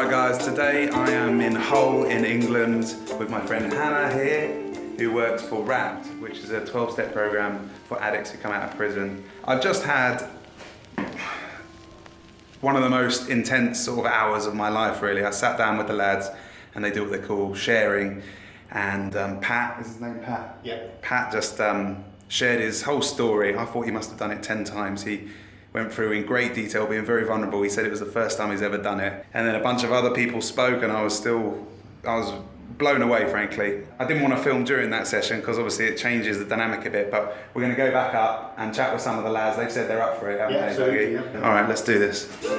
Alright guys, today I am in Hull in England with my friend Hannah here, who works for Wrapped, which is a 12-step program for addicts who come out of prison. I've just had one of the most intense sort of hours of my life really. I sat down with the lads and they do what they call sharing, and Pat, is his name Pat? Yeah. Pat just shared his whole story. I thought he must have done it 10 times. He went through in great detail, being very vulnerable. He said it was the first time he's ever done it. And then a bunch of other people spoke and I was blown away, frankly. I didn't want to film during that session because obviously it changes the dynamic a bit, but we're going to go back up and chat with some of the lads. They've said they're up for it, haven't they, Dougie? Yeah. All right, let's do this. Do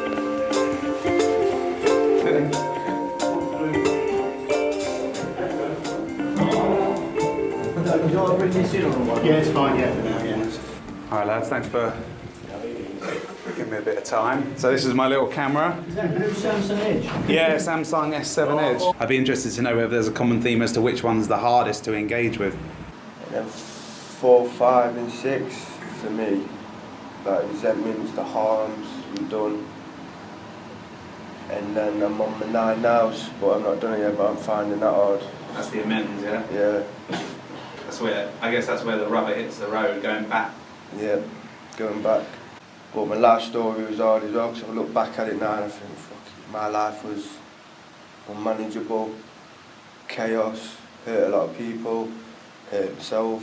you want to bring this in or what? Yeah, it's fine, yeah, for now, yeah. All right, lads, thanks for giving me a bit of time. So this is my little camera. Is that new Samsung Edge? Yeah, Samsung S7 Edge. I'd be interested to know whether there's a common theme as to which one's the hardest to engage with. And then 4, 5 and 6 for me, like resentments, the harms we've done. And then I'm on the 9 now, but I'm not done it yet, but I'm finding that hard. That's the amends, yeah? Yeah. I guess that's where the rubber hits the road, going back. Yeah, going back. But my last story was hard as well, because I look back at it now and I think, fuck, my life was unmanageable, chaos, hurt a lot of people, hurt myself,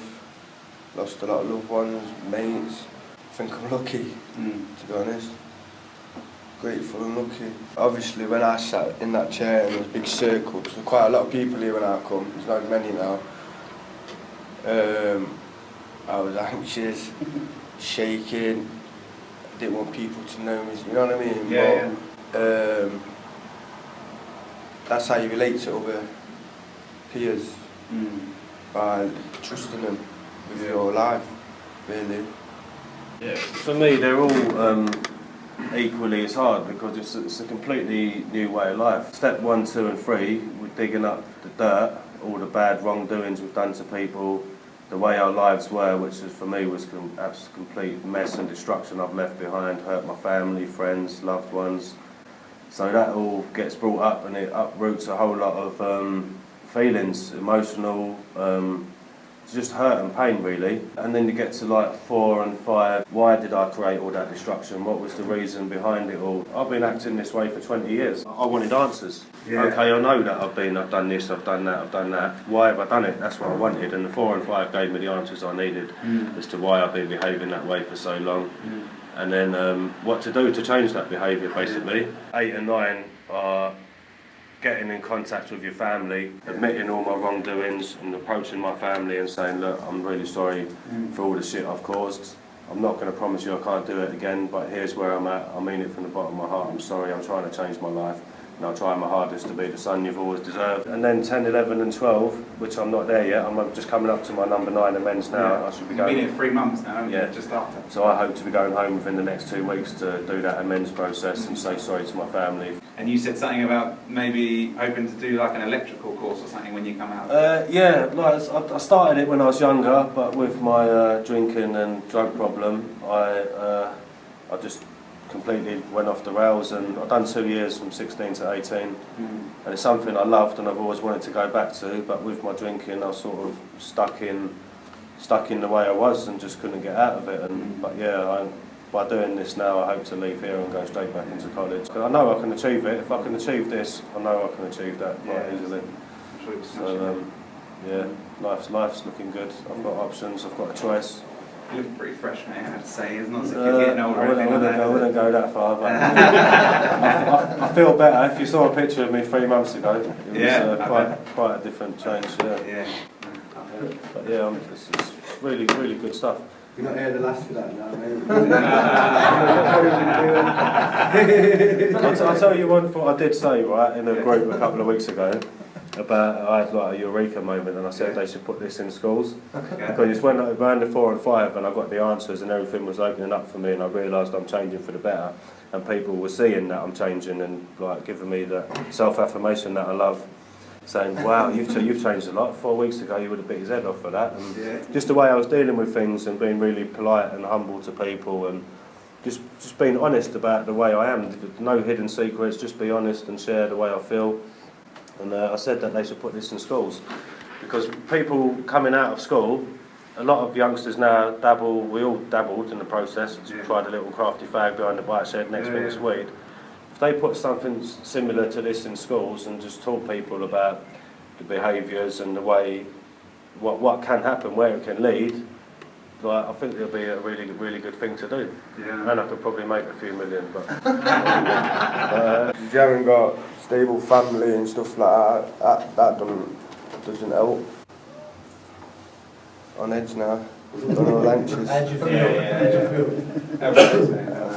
lost a lot of loved ones, mates. I think I'm lucky, to be honest. Grateful and lucky. Obviously when I sat in that chair and there was a big circle, because there were quite a lot of people here when I come, there's not many now. I was anxious, shaking, didn't want people to know me, you know what I mean? Yeah, but, that's how you relate to other peers, by trusting them with your life, really. Yeah, for me they're all equally as hard because it's a completely new way of life. Step 1, 2 and 3, we're digging up the dirt, all the bad wrongdoings we've done to people, the way our lives were, which is, for me was complete mess and destruction I've left behind, hurt my family, friends, loved ones. So that all gets brought up and it uproots a whole lot of feelings, emotional, just hurt and pain really. And then you get to like 4 and 5, why did I create all that destruction? What was the reason behind it all? I've been acting this way for 20 years. I wanted answers. Yeah. Okay, I know that I've done this, I've done that. Why have I done it? That's what I wanted. And the 4 and 5 gave me the answers I needed as to why I've been behaving that way for so long. And then what to do to change that behaviour basically. 8 and 9 are getting in contact with your family, admitting all my wrongdoings and approaching my family and saying, look, I'm really sorry for all the shit I've caused. I'm not going to promise you I can't do it again, but here's where I'm at. I mean it from the bottom of my heart. I'm sorry, I'm trying to change my life. And I'll try my hardest to be the son you've always deserved. And then 10, 11 and 12, which I'm not there yet. I'm just coming up to my number 9 amends now. Yeah. I should be going. You've been here 3 months now, haven't you? Yeah. Just after. So I hope to be going home within the next 2 weeks to do that amends process and say sorry to my family. And you said something about maybe hoping to do like an electrical course or something when you come out. Yeah, like I started it when I was younger, but with my drinking and drug problem, I just completely went off the rails, and I've done 2 years from 16 to 18, and it's something I loved and I've always wanted to go back to, but with my drinking I was sort of stuck in the way I was and just couldn't get out of it. And but yeah, by doing this now I hope to leave here and go straight back into college. Cause I know I can achieve it. If I can achieve this, I know I can achieve that quite easily. So yeah, life's looking good. I've got options, I've got a choice. You look pretty fresh, mate, I have to say. It's not as if you're getting older. I wouldn't go that far, but I feel better. If you saw a picture of me 3 months ago, it was quite a different change. Yeah. But yeah, it's really good stuff. You're not here the last for that now, mate. I'll tell you one thing I did say, right, in a group a couple of weeks ago. I had like a eureka moment and I said they should put this in schools. Because it's when I ran the 4 and 5 and I got the answers and everything was opening up for me and I realised I'm changing for the better, and people were seeing that I'm changing and like giving me the self-affirmation that I love, saying, wow, you've changed a lot. 4 weeks ago you would have bit his head off for that. And just the way I was dealing with things and being really polite and humble to people and just being honest about the way I am. No hidden secrets, just be honest and share the way I feel. And I said that they should put this in schools, because people coming out of school, a lot of youngsters now dabble, we all dabbled in the process, tried a little crafty fag behind the bike shed, next thing is weed. If they put something similar to this in schools and just taught people about the behaviours and the way, what can happen, where it can lead, like, I think it'll be a really, really good thing to do. Yeah. And I could probably make a few million, but... If you haven't got stable family and stuff like that doesn't help. On edge now. I'm all anxious. How'd you feel?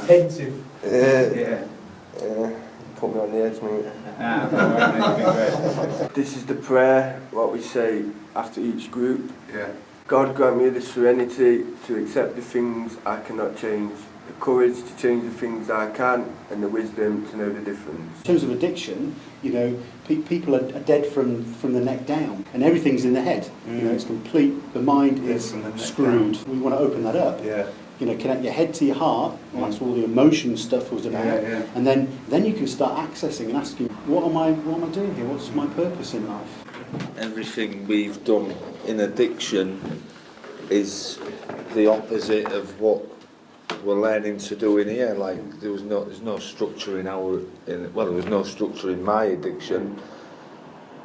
Pensive. Yeah. Put me on the edge, mate. This is the prayer, what we say after each group. Yeah. God grant me the serenity to accept the things I cannot change, the courage to change the things I can, and the wisdom to know the difference. In terms of addiction, you know, people are dead from the neck down, and everything's in the head. You know, it's complete. The mind is screwed. We want to open that up. Yeah. You know, connect your head to your heart. Well, that's all the emotion stuff was about. And then you can start accessing and asking, what am I doing here? What's my purpose in life? Everything we've done in addiction is the opposite of what we're learning to do in here. Like, there's no structure there was no structure in my addiction.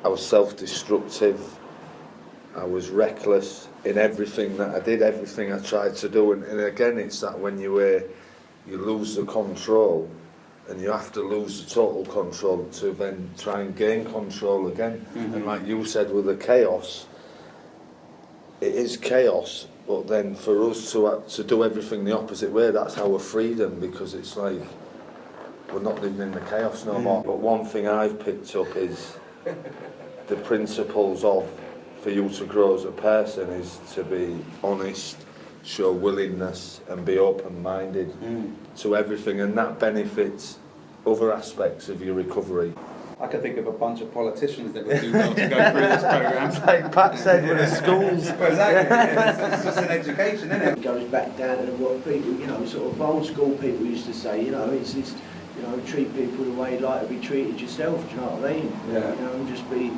I was self-destructive. I was reckless in everything that I did, everything I tried to do. And again, it's that when you lose the control, and you have to lose the total control to then try and gain control again. And like you said, with the chaos, it is chaos, but then for us to do everything the opposite way, that's our freedom, because it's like we're not living in the chaos no more. But one thing I've picked up is the principles of, for you to grow as a person, is to be honest, show willingness, and be open-minded to everything, and that benefits other aspects of your recovery. I could think of a bunch of politicians that would do well to go through this programme. Like Pat said, with the schools. Well, exactly. It's just an education, isn't it? It goes back down to what people, you know, sort of old school people used to say, you know, it's you know, treat people the way you'd like to be treated yourself, do you know what I mean? Yeah. You know, and just be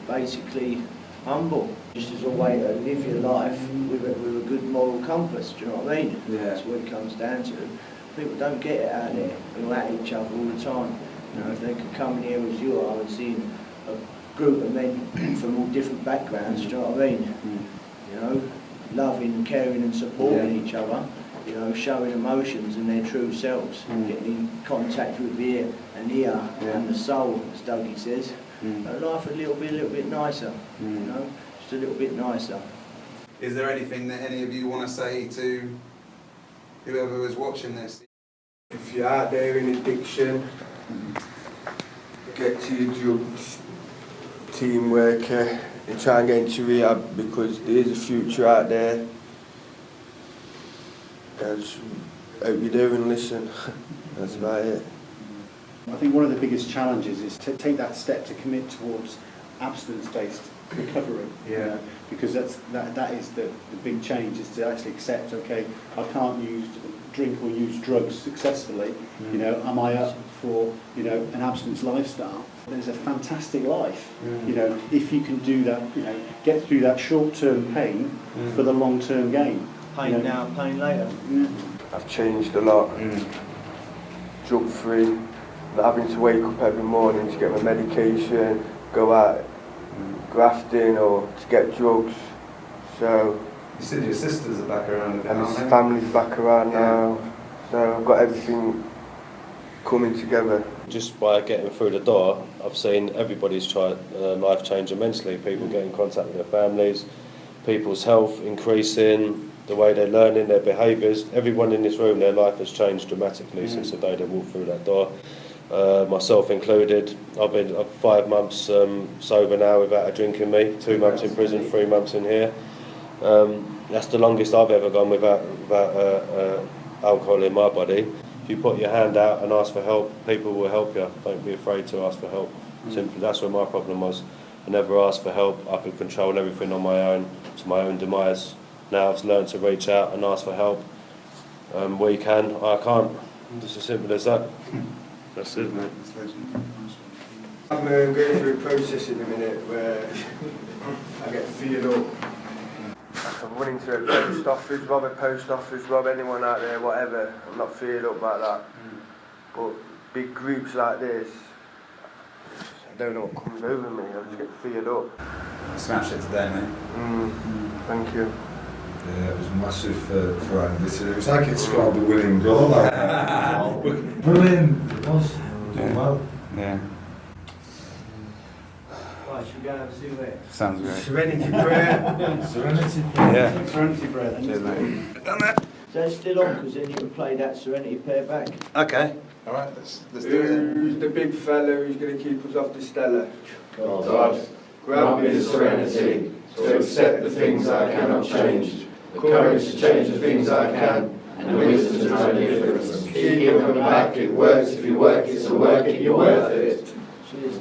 basically humble, just as a way to live your life with a good moral compass, do you know what I mean? Yeah. That's what it comes down to. People don't get it out there, they're at each other all the time. You know, if they could come in here as you are and see a group of men from all different backgrounds, do you know what I mean? You know, loving, caring and supporting each other, you know, showing emotions and their true selves, getting in contact with the ear and and the soul, as Dougie says. Life would be a little bit nicer, you know, just a little bit nicer. Is there anything that any of you want to say to whoever was watching this? If you're out there in addiction, get to your drugs, teamwork, and try and get into rehab, because there is a future out there. I just hope you do and listen. That's about it. I think one of the biggest challenges is to take that step to commit towards abstinence-based recovery. You know, because that is the big change, is to actually accept, okay, I can't drink or use drugs successfully. You know, am I up for, you know, an abstinence lifestyle? There's a fantastic life, you know, if you can do that, you know, get through that short-term pain for the long-term gain. Pain now, pain later. I've changed a lot. Drug-free, not having to wake up every morning to get my medication, go out grafting or to get drugs. So You said your sisters are back around again, and aren't his they? family's back around now. So I've got everything coming together. Just by getting through the door, I've seen everybody's life change immensely. People get in contact with their families, people's health increasing, the way they're learning, their behaviours. Everyone in this room, their life has changed dramatically since the day they walked through that door. Myself included. I've been 5 months sober now without a drink in me, 2 months in prison, 3 months in here. That's the longest I've ever gone without alcohol in my body. If you put your hand out and ask for help, people will help you. Don't be afraid to ask for help. Simply, that's where my problem was. I never asked for help. I could control everything on my own, to my own demise. Now I've learned to reach out and ask for help. We can, I can't. Just as simple as that. That's it, mate. I'm going through a process in a minute where I get feared up. I'm running to a post office, rob anyone out there, whatever. I'm not feared up like that. But big groups like this, I don't know what comes over me, I just get feared up. Smash it today, mate. Thank you. Yeah, it was massive for Andy. It was like it scored the winning goal. Brilliant. It was. Done well. Yeah. Right, should we go and have a cigarette? Sounds great. Serenity prayer. Serenity. Yeah. Serenity bread. Cheers, mate. Done that. So it's still on, because then you can play that Serenity prayer back. Okay. All right, let's do it then. Who's the big fella who's going to keep us off the Stella? God, grant me the serenity to accept the things I cannot change, the courage to change the things I can, and the wisdom to know the difference. Keep coming back, it works if you work, it's a work, you're worth it.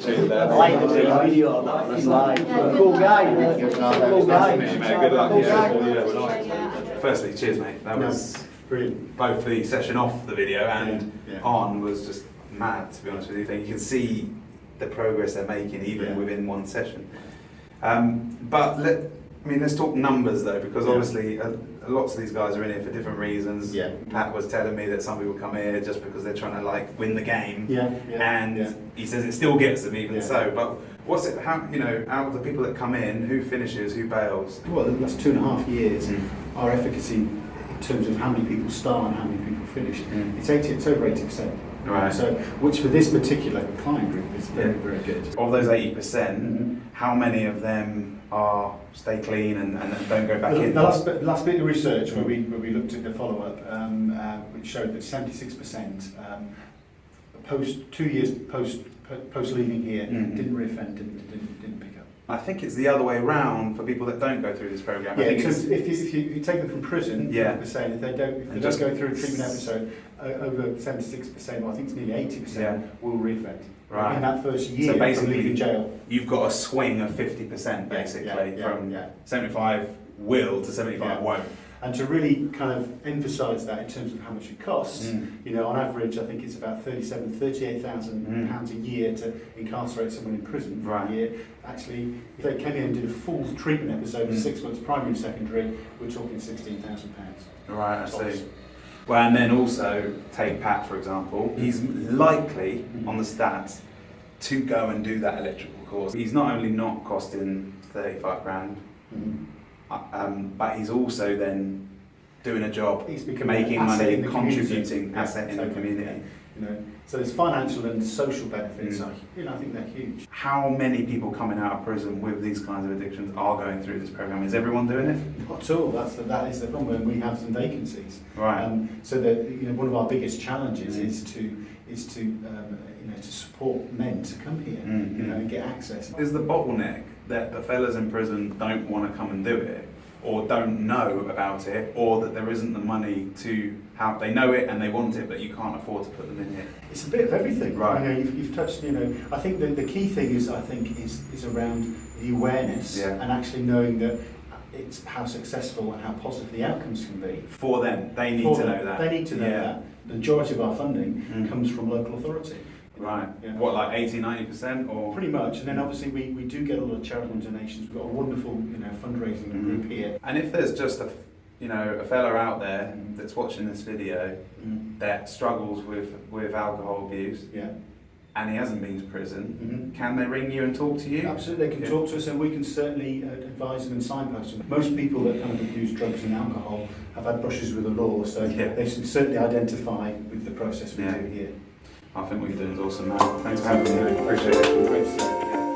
Cheers. I like the video on that. It's like a cool guy. Cool guy. Good luck. Cool Yeah. guy. Firstly, cheers, mate. That was Brilliant. both the session off the video and Yeah. on was just mad, to be honest with you. You can see the progress they're making even within one session. But let's talk numbers though, because obviously lots of these guys are in here for different reasons. Yeah. Pat was telling me that some people come here just because they're trying to like win the game. And he says it still gets them even so. But what's it? How out of the people that come in, who finishes, who bails? Well, the last 2.5 years, our efficacy in terms of how many people start and how many people finish, it's over 80%. Right. So, which for this particular client group is very, very good. Of those 80%, how many of them are stay clean and don't go back in? The last bit of research where we looked at the follow-up, which showed that 76% post 2 years post leaving here didn't reoffend, didn't pick up. I think it's the other way around for people that don't go through this program. Yeah, I think because if you take them from prison, we're saying if they don't just go through a treatment episode, over 76%, well, I think it's nearly 80% will reoffend. Right. In that first year So basically, from leaving jail. You've got a swing of 50% basically from 75 will to 75 won't. And to really kind of emphasise that in terms of how much it costs, on average, I think it's about £38,000 a year to incarcerate someone in prison for a year. Actually, if they came in and did a full treatment episode of 6 months primary and secondary, we're talking £16,000. Right, I see. Well, and then also take Pat for example. He's likely on the stats to go and do that electrical course. He's not only not costing 35 grand. But he's also then doing a job, making money, contributing asset in the community. So there's financial and social benefits. I think they're huge. How many people coming out of prison with these kinds of addictions are going through this program? Is everyone doing it? Not at all. That is the problem. And we have some vacancies. Right. So that one of our biggest challenges is to support men to come here, and get access. Is the bottleneck that the fellas in prison don't want to come and do it, or don't know about it, or that there isn't the money to have? They know it and they want it, but you can't afford to put them in here. It's a bit of everything, right? You've touched. I think the key thing is around the awareness and actually knowing that it's how successful and how positive the outcomes can be for them. They need to know that. They need to know that. The majority of our funding comes from local authority. Right. Yeah. What, like 80-90% or? Pretty much. And then obviously we do get a lot of charitable donations. We've got a wonderful fundraising group here. And if there's just a fella out there that's watching this video that struggles with alcohol abuse, and he hasn't been to prison, can they ring you and talk to you? Absolutely, they can talk to us, and we can certainly advise them and signpost them. Most people that kind of abuse drugs and alcohol have had brushes with the law, so they should certainly identify with the process we do here. I think what you're doing is awesome, man. Thanks for having me. Appreciate it. Great to see you.